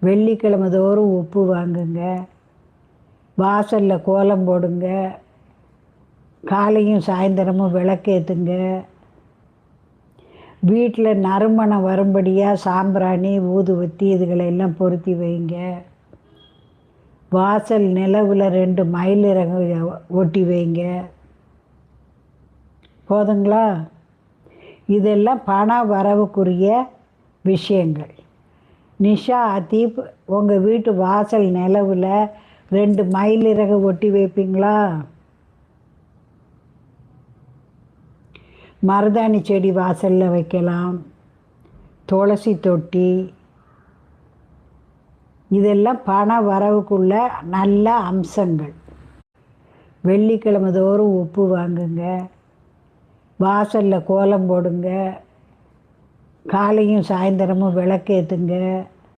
வெள்ளிக்கிழமை தோறும் உப்பு வாங்குங்க. வாசலில் கோலம் போடுங்க. காலையும் சாயந்தரமும் விளக்கேற்றுங்க. வீட்டில் நறுமணம் வரும்படியாக சாம்பிராணி ஊதுவத்தி இதுகளெல்லாம் பொருத்தி வைங்க. வாசல் நிலவில் 2 மயிலிறகு ஒட்டி வைங்க. போதுங்களா? இதெல்லாம் பண வரவுக்குரிய விஷயங்கள். நிஷா அதீப், உங்கள் வீட்டு வாசல் நிலவில் 2 மயிலிறகு ஒட்டி வைப்பீங்களா? மருதாணி செடி வாசலில் வைக்கலாம். துளசி தொட்டி, இதெல்லாம் பண வரவுக்குள்ள நல்ல அம்சங்கள். வெள்ளிக்கிழமை தோறும் உப்பு வாங்குங்க. வாசலில் கோலம் போடுங்க. காலையும் சாயந்தரமும் விளக்கேற்றுங்க.